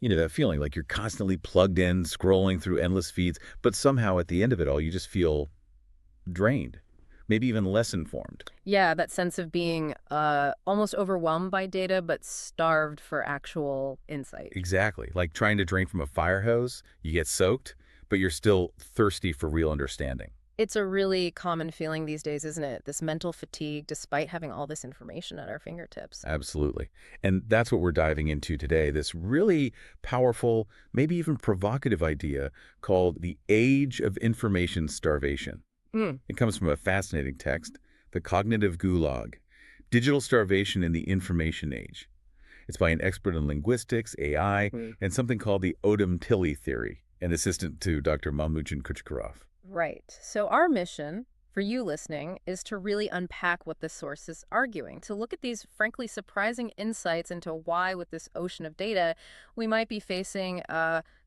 You know, that feeling like you're constantly plugged in, scrolling through endless feeds, but somehow at the end of it all, you just feel drained, maybe even less informed. Yeah, that sense of being almost overwhelmed by data, but starved for actual insight. Exactly. Like trying to drink from a fire hose, you get soaked, but you're still thirsty for real understanding. It's a really common feeling these days, isn't it? This mental fatigue, despite having all this information at our fingertips. Absolutely. And that's what we're diving into today, this really powerful, maybe even provocative idea called the age of information starvation. Mm. It comes from a fascinating text, The Cognitive Gulag, Digital Starvation in the Information Age. It's by an expert in linguistics, AI, Mm. and something called the Odom-Tilly theory, an assistant to Dr. Mamoudzhan Kuchkarov. Right. So our mission for you listening is to really unpack what the source is arguing, to look at these frankly surprising insights into why, with this ocean of data, we might be facing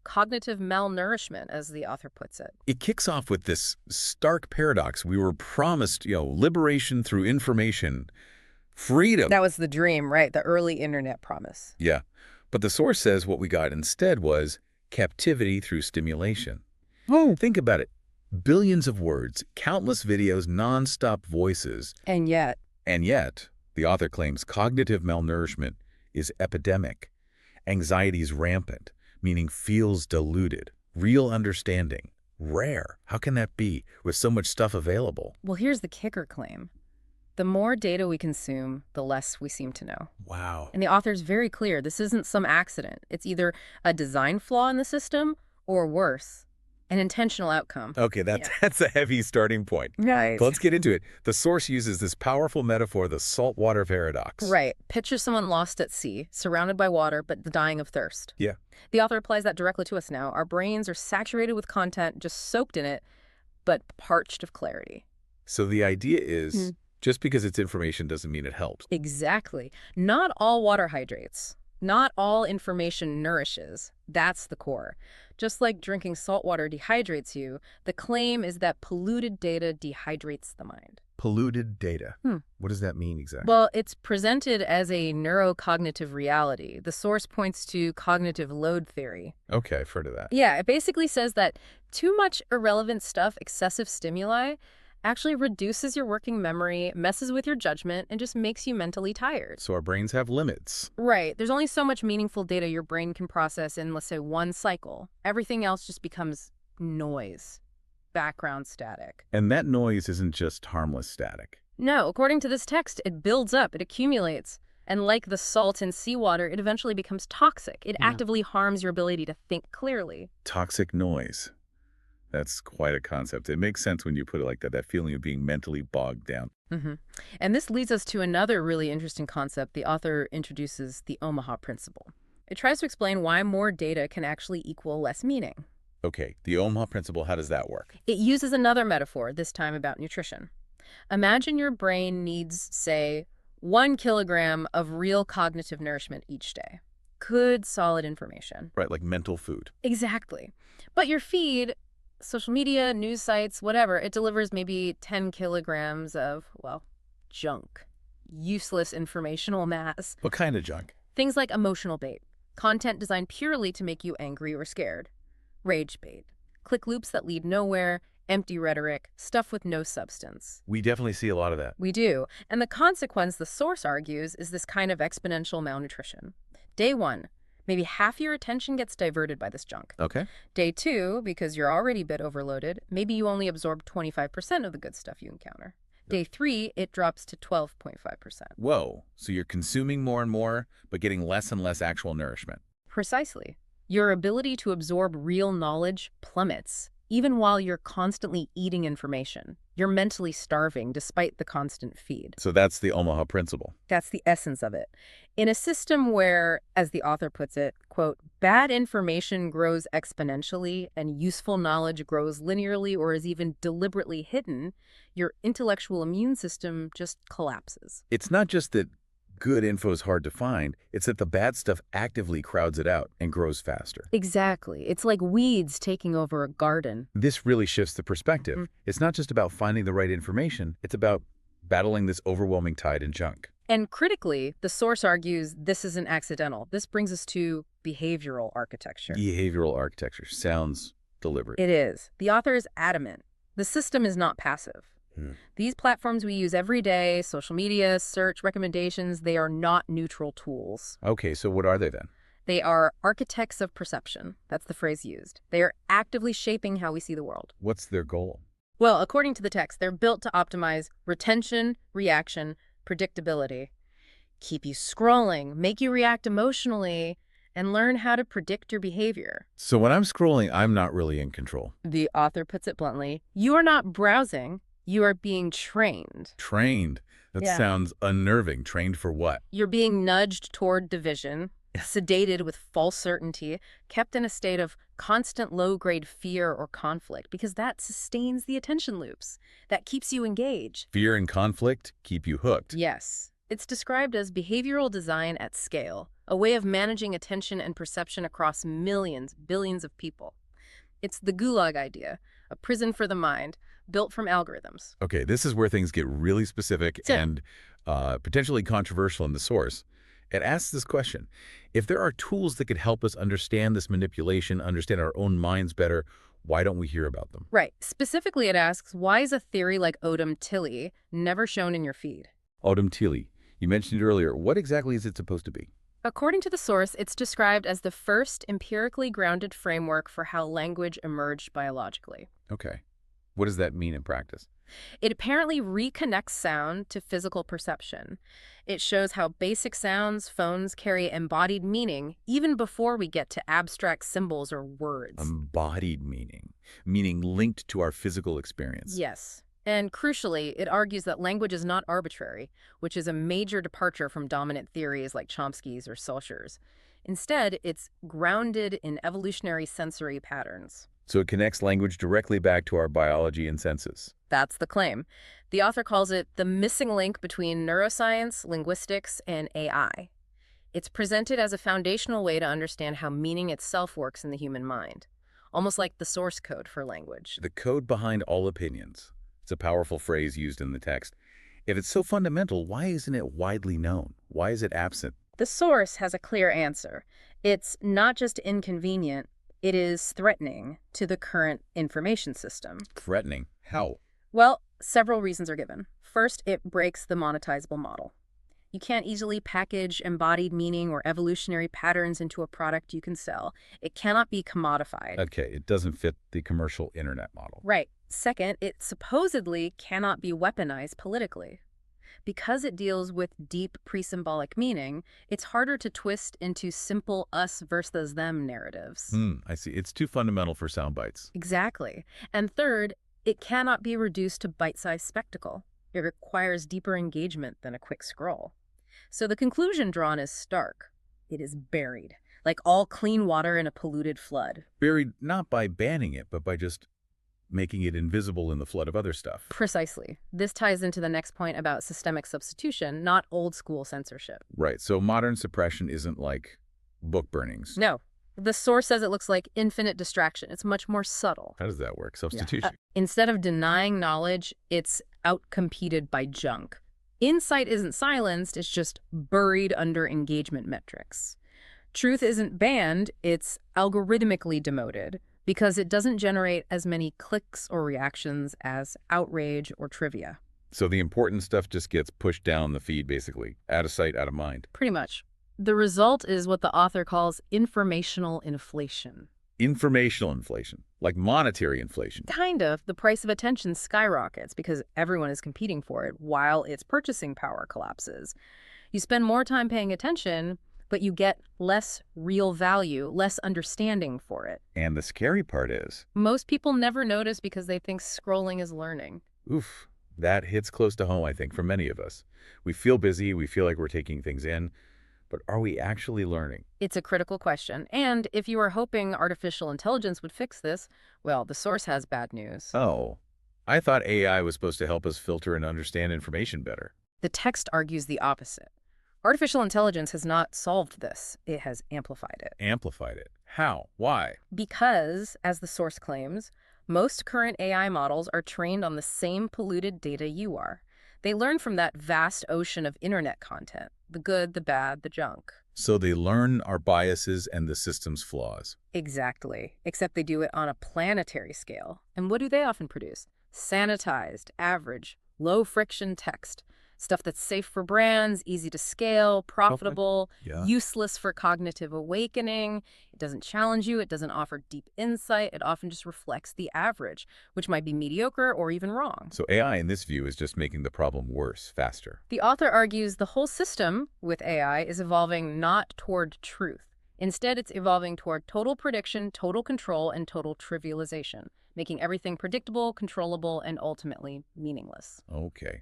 cognitive malnourishment, as the author puts it. It kicks off with this stark paradox. We were promised, liberation through information, freedom. That was the dream, right? The early internet promise. Yeah. But the source says what we got instead was captivity through stimulation. Oh. Think about it. Billions of words, countless videos, nonstop voices. And yet, And yet, the author claims cognitive malnourishment is epidemic. Anxiety is rampant, meaning feels diluted. Real understanding, rare. How can that be with so much stuff available? well, here's the kicker claim. The more data we consume, the less we seem to know. Wow. And the author's very clear, this isn't some accident. It's either a design flaw in the system or worse, an intentional outcome. Okay, Yeah. that's a heavy starting point. Right. But let's get into it. The source uses this powerful metaphor, the saltwater paradox. Right. Picture someone lost at sea, surrounded by water, but dying of thirst. Yeah. The author applies that directly to us now. Our brains are saturated with content, just soaked in it, but parched of clarity. So the idea is just because it's information doesn't mean it helps. Exactly. Not all water hydrates. Not all information nourishes. That's the core. Just like drinking salt water dehydrates you, the claim is that polluted data dehydrates the mind. Polluted data. Hmm. What does that mean exactly? Well, it's presented as a neurocognitive reality. The source points to cognitive load theory. Okay, I've heard of that. Yeah, it basically says that too much irrelevant stuff, excessive stimuli, actually reduces your working memory, messes with your judgment, and just makes you mentally tired. So our brains have limits. Right. There's only so much meaningful data your brain can process in, let's say, one cycle. Everything else just becomes noise, background static. And that noise isn't just harmless static. No, according to this text, it builds up, it accumulates. And like the salt in seawater, it eventually becomes toxic. It actively harms your ability to think clearly. Toxic noise. That's quite a concept. It makes sense when you put it like that feeling of being mentally bogged down. hmm And this leads us to another really interesting concept. The author introduces the Omaha Principle. It tries to explain why more data can actually equal less meaning. Okay, the Omaha Principle, how does that work? It uses another metaphor, this time about nutrition. Imagine your brain needs, say, 1 kilogram of real cognitive nourishment each day. Good, solid information. Right, like mental food. Exactly. But your feed, social media, news sites, whatever, it delivers maybe 10 kilograms of, well, junk. Useless informational mass. What kind of junk? Things like emotional bait. Content designed purely to make you angry or scared. Rage bait. Click loops that lead nowhere. Empty rhetoric. Stuff with no substance. We definitely see a lot of that. We do. And the consequence, the source argues, is this kind of exponential malnutrition. Day 1, maybe half your attention gets diverted by this junk. Okay. Day 2, because you're already a bit overloaded, maybe you only absorb 25% of the good stuff you encounter. Day 3, it drops to 12.5%. Whoa, so you're consuming more and more, but getting less and less actual nourishment. Precisely. Your ability to absorb real knowledge plummets, even while you're constantly eating information. You're mentally starving despite the constant feed. So that's the Omaha Principle. That's the essence of it. In a system where, as the author puts it, quote, bad information grows exponentially and useful knowledge grows linearly or is even deliberately hidden, your intellectual immune system just collapses. It's not just that good info is hard to find, it's that the bad stuff actively crowds it out and grows faster. Exactly. It's like weeds taking over a garden. This really shifts the perspective. It's not just about finding the right information, it's about battling this overwhelming tide in junk. And critically, the source argues this isn't accidental. This brings us to behavioral architecture. Behavioral architecture sounds deliberate. It is. The author is adamant. The system is not passive. These platforms we use every day, social media, search, recommendations, they are not neutral tools. Okay, so what are they then? They are architects of perception. That's the phrase used. They are actively shaping how we see the world. What's their goal? Well, according to the text, they're built to optimize retention, reaction, predictability, keep you scrolling, make you react emotionally, and learn how to predict your behavior. So when I'm scrolling, I'm not really in control. The author puts it bluntly, you are not browsing, you are being trained. Trained. That Yeah. sounds unnerving. Trained for what? You're being nudged toward division, sedated with false certainty, kept in a state of constant low-grade fear or conflict, because that sustains the attention loops. That keeps you engaged. Fear and conflict keep you hooked. Yes. It's described as behavioral design at scale, a way of managing attention and perception across millions, billions of people. It's the Gulag idea, a prison for the mind, built from algorithms. Okay, this is where things get really specific So- and potentially controversial in the source. It asks this question: if there are tools that could help us understand this manipulation, understand our own minds better, why don't we hear about them? Right. Specifically, it asks, why is a theory like Odom Tilly never shown in your feed? Odom Tilly, you mentioned it earlier. What exactly is it supposed to be? According to the source, it's described as the first empirically grounded framework for how language emerged biologically. Okay. What does that mean in practice? It apparently reconnects sound to physical perception. It shows how basic sounds, phones carry embodied meaning even before we get to abstract symbols or words. Embodied meaning, meaning linked to our physical experience. Yes. And crucially, it argues that language is not arbitrary, which is a major departure from dominant theories like Chomsky's or Saussure's. Instead, it's grounded in evolutionary sensory patterns. So it connects language directly back to our biology and senses. That's the claim. The author calls it the missing link between neuroscience, linguistics, and AI. It's presented as a foundational way to understand how meaning itself works in the human mind, almost like the source code for language. The code behind all opinions. It's a powerful phrase used in the text. If it's so fundamental, why isn't it widely known? Why is it absent? The source has a clear answer. It's not just inconvenient, it is threatening to the current information system. Threatening. How? Well, several reasons are given. First, it breaks the monetizable model. You can't easily package embodied meaning or evolutionary patterns into a product you can sell. It cannot be commodified. Okay, it doesn't fit the commercial internet model. Right. Second, it supposedly cannot be weaponized politically. Because it deals with deep pre-symbolic meaning, it's harder to twist into simple us versus them narratives. I see. It's too fundamental for sound bites. Exactly. And third, it cannot be reduced to bite-sized spectacle. It requires deeper engagement than a quick scroll. So the conclusion drawn is stark. It is buried, like all clean water in a polluted flood. Buried not by banning it, but by just making it invisible in the flood of other stuff. Precisely. This ties into the next point about systemic substitution, not old-school censorship. Right, so modern suppression isn't like book burnings. No. The source says it looks like infinite distraction. It's much more subtle. How does that work? Substitution. Instead of denying knowledge, it's outcompeted by junk. Insight isn't silenced, it's just buried under engagement metrics. Truth isn't banned, it's algorithmically demoted because it doesn't generate as many clicks or reactions as outrage or trivia. So the important stuff just gets pushed down the feed, basically. Out of sight, out of mind. Pretty much. The result is what the author calls informational inflation. Informational inflation, like monetary inflation. Kind of. The price of attention skyrockets because everyone is competing for it while its purchasing power collapses. You spend more time paying attention, but you get less real value, less understanding for it. And the scary part is, Most people never notice because they think scrolling is learning. oof, that hits close to home, I think, for many of us. We feel busy, we feel like we're taking things in, but are we actually learning? It's a critical question. And if you were hoping artificial intelligence would fix this, well, the source has bad news. Oh, I thought AI was supposed to help us filter and understand information better. The text argues the opposite. Artificial intelligence has not solved this. It has amplified it. Amplified it. How? Why? Because, as the source claims, most current AI models are trained on the same polluted data you are. They learn from that vast ocean of internet content, the good, the bad, the junk. So they learn our biases and the system's flaws. Exactly, except they do it on a planetary scale. And what do they often produce? Sanitized, average, low-friction text. Stuff that's safe for brands, easy to scale, profitable, Yeah. useless for cognitive awakening. It doesn't challenge you. It doesn't offer deep insight. It often just reflects the average, which might be mediocre or even wrong. So AI, in this view, is just making the problem worse, faster. The author argues the whole system with AI is evolving not toward truth. Instead, it's evolving toward total prediction, total control, and total trivialization, making everything predictable, controllable, and ultimately meaningless. Okay.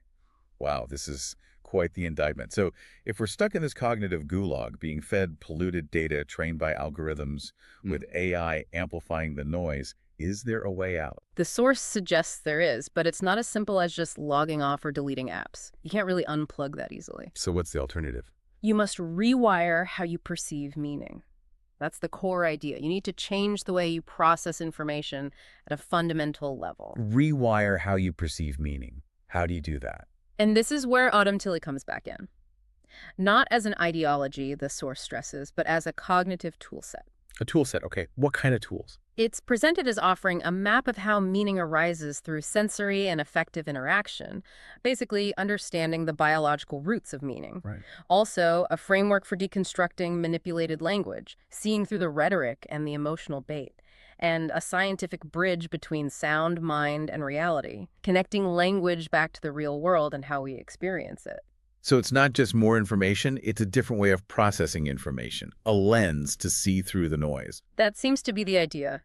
Wow, this is quite the indictment. So if we're stuck in this cognitive gulag, being fed polluted data trained by algorithms with AI amplifying the noise, is there a way out? The source suggests there is, but it's not as simple as just logging off or deleting apps. You can't really unplug that easily. So what's the alternative? You must rewire how you perceive meaning. That's the core idea. You need to change the way you process information at a fundamental level. Rewire how you perceive meaning. How do you do that? And this is where Autumn Tilley comes back in. Not as an ideology, the source stresses, but as a cognitive toolset. A tool set, okay. What kind of tools? It's presented as offering a map of how meaning arises through sensory and affective interaction, basically understanding the biological roots of meaning. Right. Also, a framework for deconstructing manipulated language, seeing through the rhetoric and the emotional bait, and a scientific bridge between sound, mind, and reality, connecting language back to the real world and how we experience it. So it's not just more information, it's a different way of processing information, a lens to see through the noise. That seems to be the idea.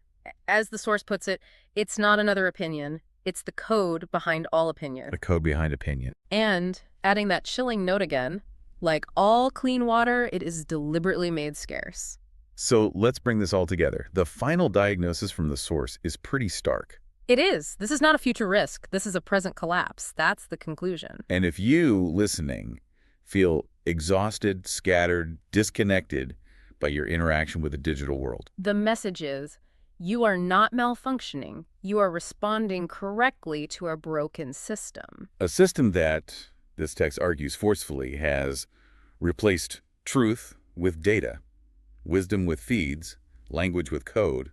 As the source puts it, it's not another opinion, it's the code behind all opinion. The code behind opinion. And, adding that chilling note again, like all clean water, it is deliberately made scarce. So let's bring this all together. The final diagnosis from the source is pretty stark. It is. This is not a future risk. This is a present collapse. That's the conclusion. And if you, listening, feel exhausted, scattered, disconnected by your interaction with the digital world, The message is, you are not malfunctioning. You are responding correctly to a broken system. a system that, this text argues forcefully, has replaced truth with data, wisdom with feeds, language with code,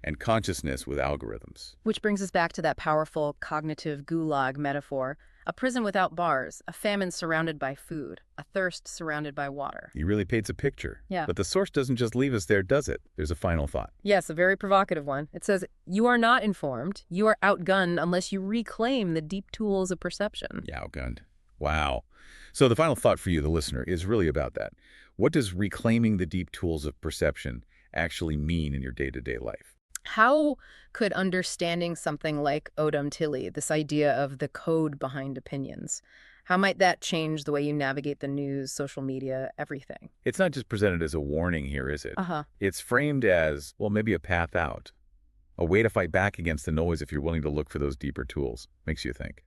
and consciousness with algorithms. Which brings us back to that powerful cognitive gulag metaphor. A prison without bars, a famine surrounded by food, a thirst surrounded by water. He really paints a picture. Yeah. But the source doesn't just leave us there, does it? There's a final thought. Yes, a very provocative one. It says, you are not informed. You are outgunned unless you reclaim the deep tools of perception. Yeah, outgunned. Wow. So the final thought for you, the listener, is really about that. What does reclaiming the deep tools of perception actually mean in your day-to-day life? How could understanding something like Autumn Tilley, this idea of the code behind opinions, how might that change the way you navigate the news, social media, everything? It's not just presented as a warning here, is it? Uh-huh. It's framed as, well, maybe a path out, a way to fight back against the noise if you're willing to look for those deeper tools. Makes you think.